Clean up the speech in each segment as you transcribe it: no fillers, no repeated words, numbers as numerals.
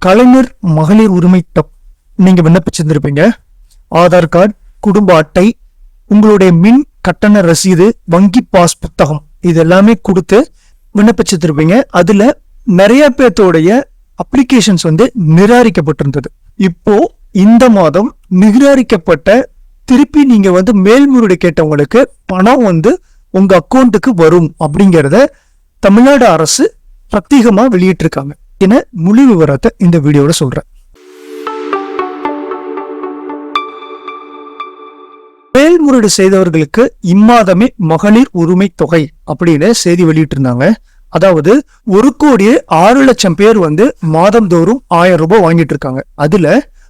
கலைஞர் மகளிர் உரிமை நீங்க விண்ணப்பிச்சிருந்திருப்பீங்க. ஆதார் கார்டு, குடும்ப அட்டை, உங்களுடைய மின் கட்டண ரசீது, வங்கி பாஸ் புத்தகம் இது எல்லாமே கொடுத்து விண்ணப்பிச்சிருந்திருப்பீங்க. அதுல நிறைய பேர்த்தோடைய அப்ளிகேஷன்ஸ் நிராகரிக்கப்பட்டிருந்தது. இப்போ இந்த மாதம் நிராகரிக்கப்பட்ட திருப்பி நீங்க மேல்முறையீடு கேட்டவங்களுக்கு பணம் உங்க அக்கௌண்ட்டுக்கு வரும் அப்படிங்கறத தமிழ்நாடு அரசு பிரத்யேகமா வெளியிட்டிருக்காங்க. என முழு விவரத்தை இந்த வீடியோல சொல்றேன். மேல்முறையீடு செய்தவர்களுக்கு இம்மாதமே மகளிர் உரிமை தொகை அப்படின்னு செய்தி வெளியிட்டு இருந்தாங்க. அதாவது 1,06,00,000 பேர் மாதந்தோறும் 1000 ரூபாய் வாங்கிட்டு இருக்காங்க. அதுல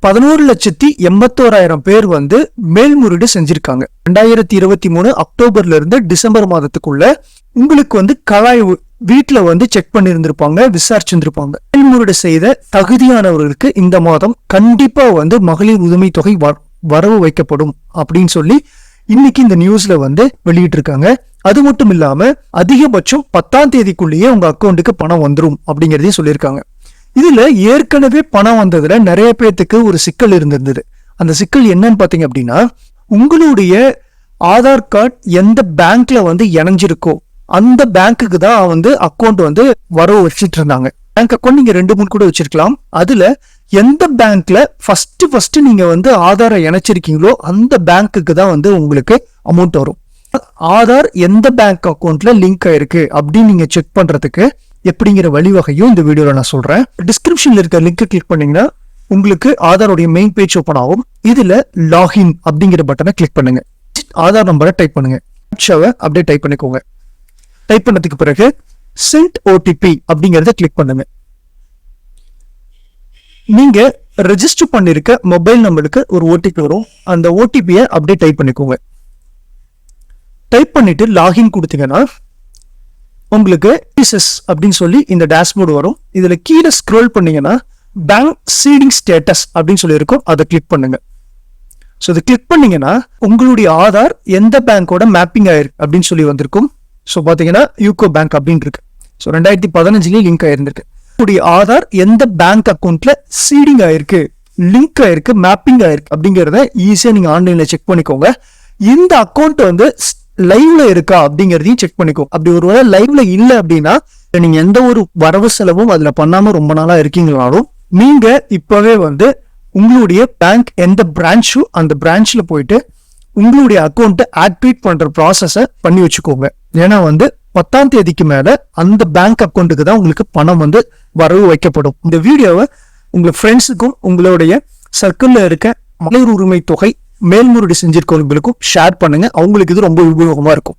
11,81,000 பேர் மேல்முறையீடு செஞ்சிருக்காங்க. 2023 அக்டோபர்ல இருந்து டிசம்பர் மாதத்துக்குள்ள உங்களுக்கு கலாய்வு வீட்டுல செக் பண்ணிருந்திருப்பாங்க, விசாரிச்சிருந்திருப்பாங்க. மேல்முறையீடு செய்த தகுதியானவர்களுக்கு இந்த மாதம் கண்டிப்பா மகளிர் உரிமை தொகை வரவு வைக்கப்படும் அப்படின்னு சொல்லி இன்னைக்கு இந்த நியூஸ்ல வெளியிட்டு இருக்காங்க. அது மட்டும் இல்லாம அதிகபட்சம் 10ஆம் தேதிக்குள்ளேயே உங்க அக்கௌண்ட்டுக்கு பணம் வந்துரும் அப்படிங்கறதையும் சொல்லியிருக்காங்க. இதுல ஏற்கனவே பணம் வந்ததுல நிறைய பேர்த்துக்கு ஒரு சிக்கல் இருந்திருந்தது. அந்த சிக்கல் என்னன்னு பாத்தீங்க அப்படின்னா, உங்களுடைய ஆதார் கார்டு எந்த பேங்க்ல இணைஞ்சிருக்கோ அந்த பேங்க்குக்கு தான் அக்கௌண்ட் வரவு வச்சிட்டு இருந்தாங்க. பேங்க் அக்கௌண்ட் நீங்க 2-3 கூட வச்சிருக்கலாம். அதுல எந்த பேங்க்ல ஃபர்ஸ்ட் நீங்க ஆதாரை இணைச்சிருக்கீங்களோ அந்த பேங்க்குக்கு தான் உங்களுக்கு அமௌண்ட் வரும். ஆதார் எந்த பேங்க் அக்கௌண்ட்ல லிங்க் ஆயிருக்கு அப்படின்னு நீங்க செக் பண்றதுக்கு எப்படிங்கிற வழிவகையும் இந்த வீடியோல நான் சொல்றேன். டிஸ்கிரிப்ஷன்ல இருக்க லிங்க் கிளிக் பண்ணீங்கன்னா உங்களுக்கு ஆதாரோடைய மெயின் பேஜ் ஓபன் ஆகும். இதுல லாகின் அப்படிங்கிற பட்டனை கிளிக் பண்ணுங்க. ஆதார் நம்பரை டைப் பண்ணுங்க. அப்படியே டைப் பண்ணிக்கோங்க. டைப் பண்ணதுக்கு பிறகு சென்ட் ஓடிபி அப்படிங்கறத கிளிக் பண்ணுங்க. நீங்க ரெஜிஸ்டர் பண்ணிருக்க மொபைல் நம்பருக்கு ஒரு ஓடிபி வரும். அந்த ஓடிபியை அப்படியே டைப் பண்ணிக்கோங்க. டைப் பண்ணிட்டு லாகின் கொடுத்தீங்கன்னா உங்களுக்கு அப்படின்னு சொல்லி இந்த டேஷ்போர்டு வரும். இதுல கீழே ஸ்க்ரோல் பண்ணீங்கன்னா பேங்க் சீடிங் ஸ்டேட்டஸ் அப்படின்னு சொல்லி இருக்கும். அதை கிளிக் பண்ணுங்க. ஸோ இதை கிளிக் பண்ணீங்கன்னா உங்களுடைய ஆதார் எந்த பேங்கோட மேப்பிங் ஆயிருக்கு அப்படின்னு சொல்லி வந்திருக்கும். ஸோ பாத்தீங்கன்னா யூகோ பேங்க் அப்படின்னு இருக்கு. ஸோ 2015 லிங்க் ஆயிருந்திருக்கு. உங்களுடைய ஆதார் எந்த பேங்க் அக்கௌண்ட்ல சீடிங் ஆயிருக்கு, லிங்க் ஆயிருக்கு, மேப்பிங் ஆயிருக்கு அப்படிங்கறத ஈஸியா நீங்க ஆன்லைன்ல செக் பண்ணிக்கோங்க. இந்த அக்கௌண்ட் லைவ்ல இருக்கா அப்படிங்கறதையும் செக் பண்ணிக்கோ. அப்படி ஒருவேளை லைவ்ல இல்ல அப்படின்னா நீங்க எந்த ஒரு வரவு செலவும் அதுல பண்ணாம ரொம்ப நாளா இருக்கீங்கனாலும் நீங்க இப்பவே உங்களுடைய பேங்க் எந்த பிரான்ச்சோ அந்த பிரான்ச்ல போயிட்டு உங்களுடைய அக்கௌண்ட்டை ஆக்டிவேட் பண்ற ப்ராசஸ பண்ணி வச்சுக்கோங்க. ஏன்னா 10ஆம் தேதிக்கு மேல அந்த பேங்க் அக்கௌண்ட்டுக்கு தான் உங்களுக்கு பணம் வரவு வைக்கப்படும். இந்த வீடியோவை உங்க ஃப்ரெண்ட்ஸுக்கும் உங்களுடைய சர்க்கிள்ல இருக்க மகளிர் உரிமை தொகை மேல்முறையீடு செஞ்சிருக்கவங்களுக்கும் ஷேர் பண்ணுங்க. அவங்களுக்கு இது ரொம்ப உபயோகமா இருக்கும்.